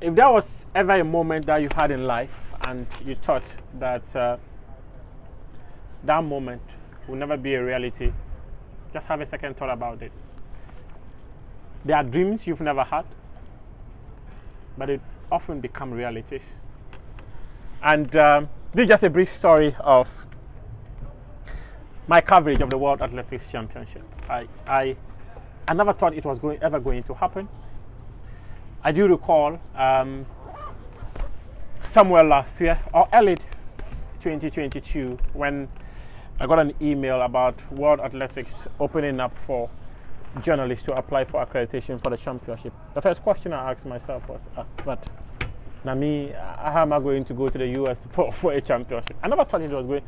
If there was ever a moment that you had in life and you thought that that moment will never be a reality, just have a second thought about it. There are dreams you've never had, but it often become realities. And this is just a brief story of my coverage of the World Athletics Championship. I never thought it was ever going to happen. I do recall somewhere last year or early 2022 when I got an email about World Athletics opening up for journalists to apply for accreditation for the championship. The first question I asked myself was, but Nami, how am I going to go to the US for a championship? I never thought it was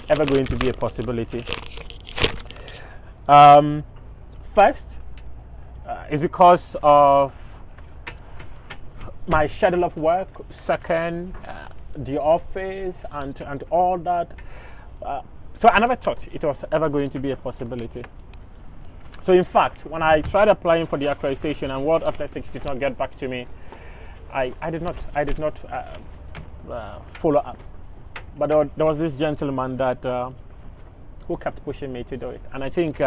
ever going to be a possibility. First, is because of my schedule of work. Second, the office and all that. So I never thought it was ever going to be a possibility. So in fact, when I tried applying for the accreditation and World Athletics did not get back to me, I did not follow up. But there was this gentleman that who kept pushing me to do it, and I think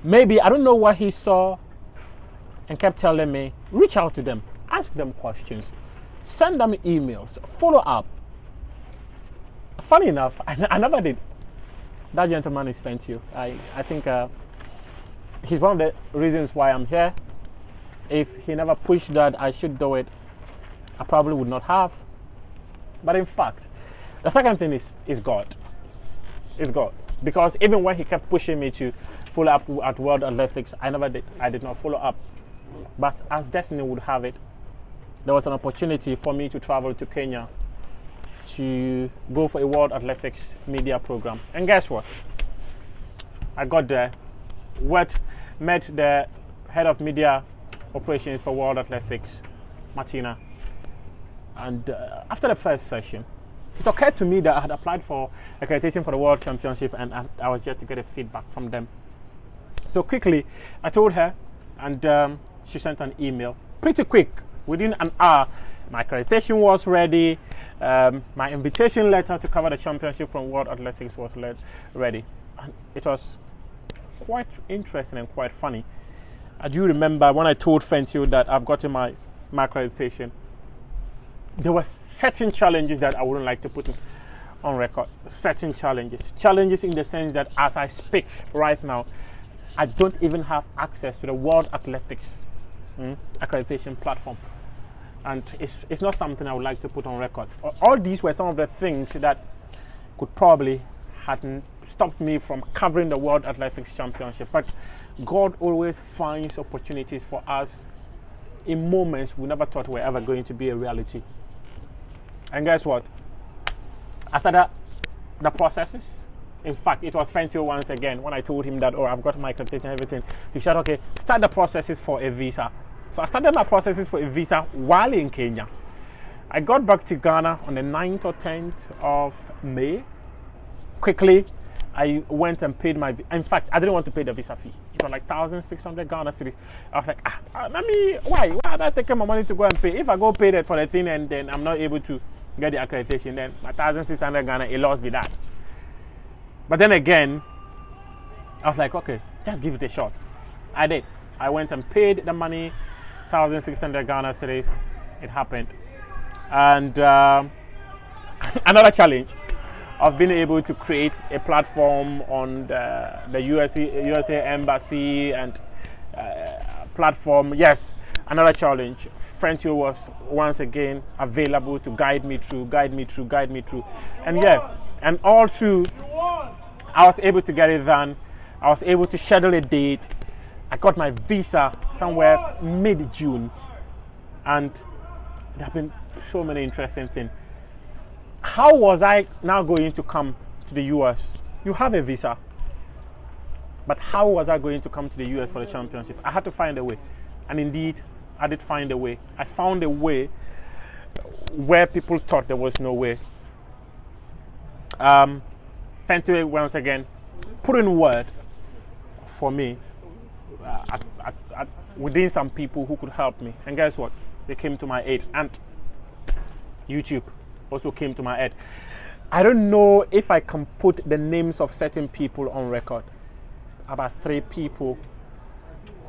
maybe, I don't know what he saw, and kept telling me, reach out to them, ask them questions, send them emails, follow up. Funny enough, I never did. That gentleman is Fentio. I think he's one of the reasons why I'm here. If he never pushed that I should do it, I probably would not have. But in fact, the second thing is God. It's God. Because even when he kept pushing me to follow up at World Athletics, I never did. I did not follow up. But as destiny would have it, there was an opportunity for me to travel to Kenya to go for a World Athletics media program. And guess what? I got there, met the head of media operations for World Athletics, Martina. And after the first session, it occurred to me that I had applied for accreditation for the World Championship, and I was yet to get a feedback from them. So quickly, I told her, and she sent an email. Pretty quick, within an hour, my accreditation was ready. My invitation letter to cover the championship from World Athletics was ready. And it was quite interesting and quite funny. I do remember when I told Fentio that I've gotten my accreditation, there were certain challenges that I wouldn't like to put on record. Certain challenges. Challenges in the sense that as I speak right now, I don't even have access to the World Athletics accreditation platform. And it's not something I would like to put on record. All these were some of the things that could probably hadn't stopped me from covering the World Athletics Championship. But God always finds opportunities for us in moments we never thought were ever going to be a reality. And guess what? I started the processes. In fact, it was Fentio once again when I told him that, I've got my accreditation and everything. He said, okay, start the processes for a visa. So I started my processes for a visa while in Kenya. I got back to Ghana on the 9th or 10th of May. Quickly, I went and paid my, in fact, I didn't want to pay the visa fee. It was like 1,600 Ghana cedis. I was like, why am I taking my money to go and pay? If I go pay that for the thing and then I'm not able to get the accreditation, then my 1,600 Ghana, it lost me that. But then again, I was like, okay, just give it a shot. I did. I went and paid the money, 1,600 Ghana cedis. It happened. And another challenge of being able to create a platform on the USA Embassy and platform. Yes, another challenge. Fentio was once again available to guide me through. And yeah, and all through, I was able to get it done. I was able to schedule a date. I got my visa somewhere mid-June. And there have been so many interesting things. How was I now going to come to the US? You have a visa. But how was I going to come to the US for the championship? I had to find a way. And indeed, I did find a way. I found a way where people thought there was no way. Fentio once again put in word for me within some people who could help me. And guess what? they came to my aid, and YouTube also came to my aid. I don't know if I can put the names of certain people on record. About 3 people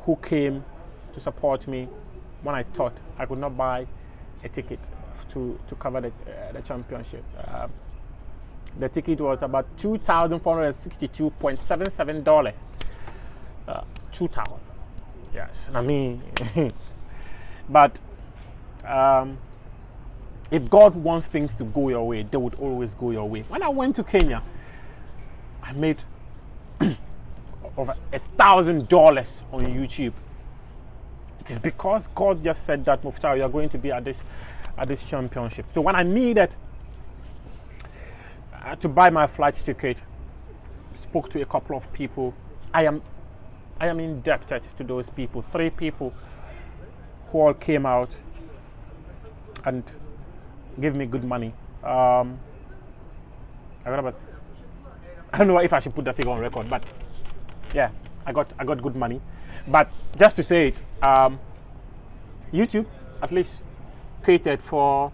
who came to support me when I thought I could not buy a ticket to cover the championship. The ticket was about $2,462.77. 2,000. Yes, I mean, but if God wants things to go your way, they would always go your way. When I went to Kenya, I made over $1,000 on YouTube. It is because God just said that, Muftar, you are going to be at this championship. So when I needed to buy my flight ticket, spoke to a couple of people. I am indebted to those people. 3 people who all came out and gave me good money. I don't know if I should put the figure on record, but yeah, I got good money. But just to say it, YouTube at least catered for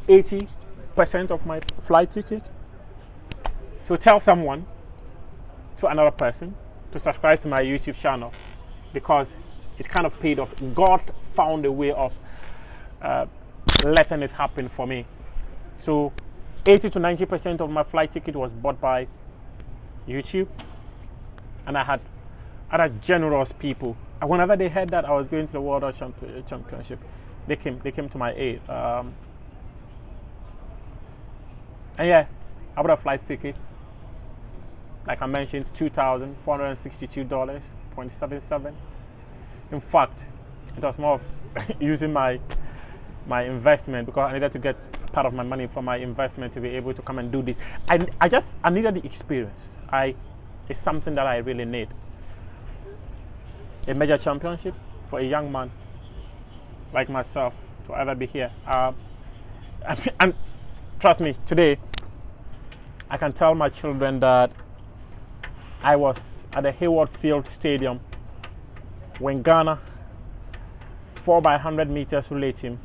80% of my flight ticket. So tell someone, to another person, to subscribe to my YouTube channel, because it kind of paid off. God found a way of letting it happen for me. So 80 to 90% of my flight ticket was bought by YouTube, and I had other generous people. And whenever they heard that I was going to the World Championship, they came to my aid. And yeah, I bought a flight ticket. Like I mentioned, $2,462.77. In fact, it was more of using my investment, because I needed to get part of my money from my investment to be able to come and do this. I needed the experience. It's something that I really need. A major championship for a young man like myself to ever be here. And trust me, today I can tell my children that I was at the Hayward Field Stadium when Ghana 4x100 meters relay team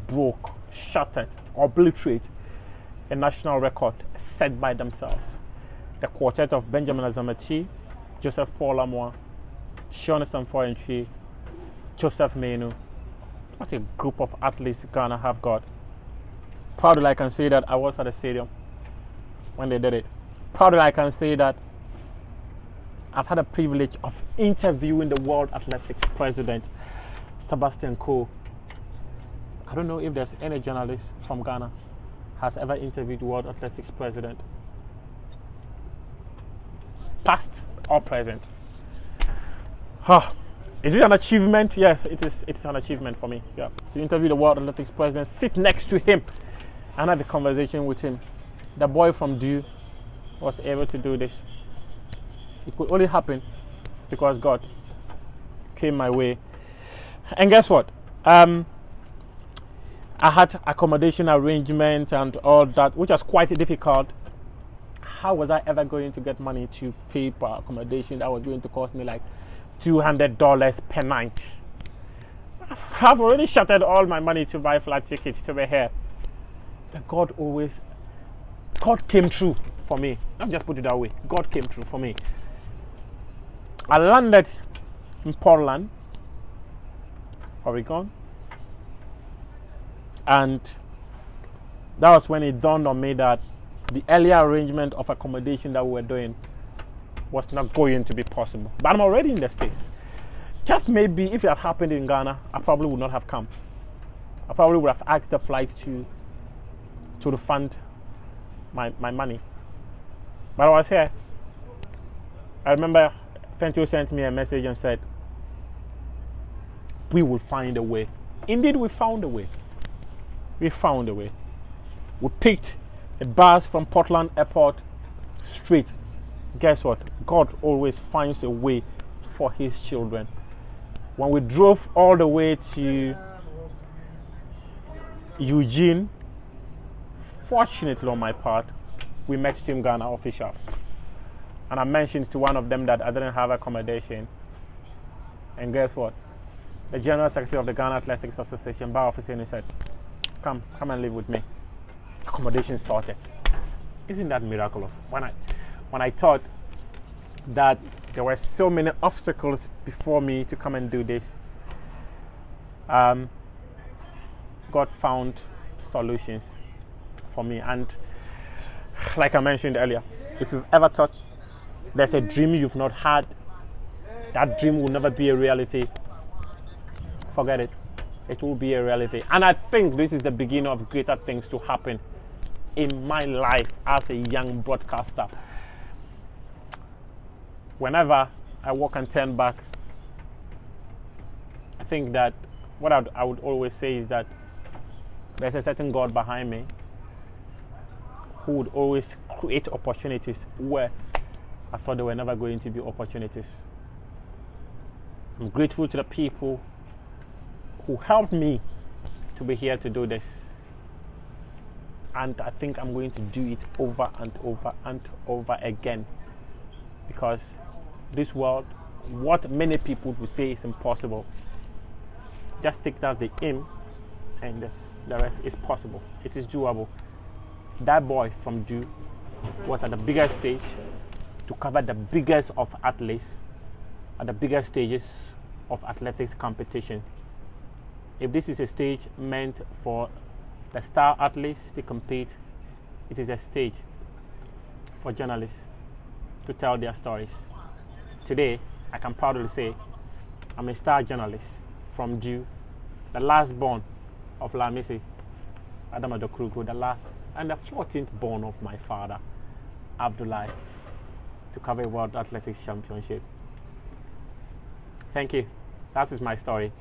broke, shattered, obliterated a national record set by themselves. The quartet of Benjamin Azamati, Joseph Paul Amoah, Sean Samfoentry, Joseph Menu. What a group of athletes Ghana have got. Proudly I can say that I was at the stadium when they did it. Proudly I can say that I've had the privilege of interviewing the World Athletics President, Sebastian Coe. I don't know if there's any journalist from Ghana has ever interviewed the World Athletics President, past or present. Is it an achievement? Yes, it is. It's an achievement for me. Yeah, to interview the World Athletics President, sit next to him, and have a conversation with him. The boy from Dew was able to do this. It could only happen because God came my way. And guess what? I had accommodation arrangement and all that, which was quite difficult. How was I ever going to get money to pay for accommodation that was going to cost me like $200 per night? I've already shattered all my money to buy flight tickets to be here. But God came through for me. Let me just put it that way. God came through for me. I landed in Portland, Oregon, and that was when it dawned on me that the earlier arrangement of accommodation that we were doing was not going to be possible. But I'm already in the States. Just maybe if it had happened in Ghana, I probably would not have come. I probably would have asked the flight to refund my money. But I was here. I remember Fentio sent me a message and said, we will find a way. Indeed, we found a way. We found a way. We picked a bus from Portland Airport straight. Guess what? God always finds a way for his children. When we drove all the way to Eugene, fortunately on my part, we met Team Ghana officials. And I mentioned to one of them that I didn't have accommodation. And guess what? the General Secretary of the Ghana Athletics Association, Bar Officer, and he said, come and live with me. Accommodation sorted. Isn't that miraculous? When I thought that there were so many obstacles before me to come and do this, God found solutions for me. And like I mentioned earlier, if you've ever thought there's a dream you've not had, that dream will never be a reality, forget it. It will be a reality. And I think this is the beginning of greater things to happen in my life as a young broadcaster. Whenever I walk and turn back, I think that what I would always say is that there's a certain God behind me who would always create opportunities where I thought there were never going to be opportunities. I'm grateful to the people who helped me to be here to do this. And I think I'm going to do it over and over and over again. Because this world, what many people would say is impossible, just take that the aim, and the rest is possible. It is doable. That boy from Jew was at the biggest stage to cover the biggest of athletes at the biggest stages of athletics competition. If this is a stage meant for the star athletes to compete, it is a stage for journalists to tell their stories. Today, I can proudly say I'm a star journalist from Jew, the last born of Lamisi Adama Dokrugu, the last and the 14th born of my father, Abdullahi, to cover a World Athletics Championship. Thank you. That is my story.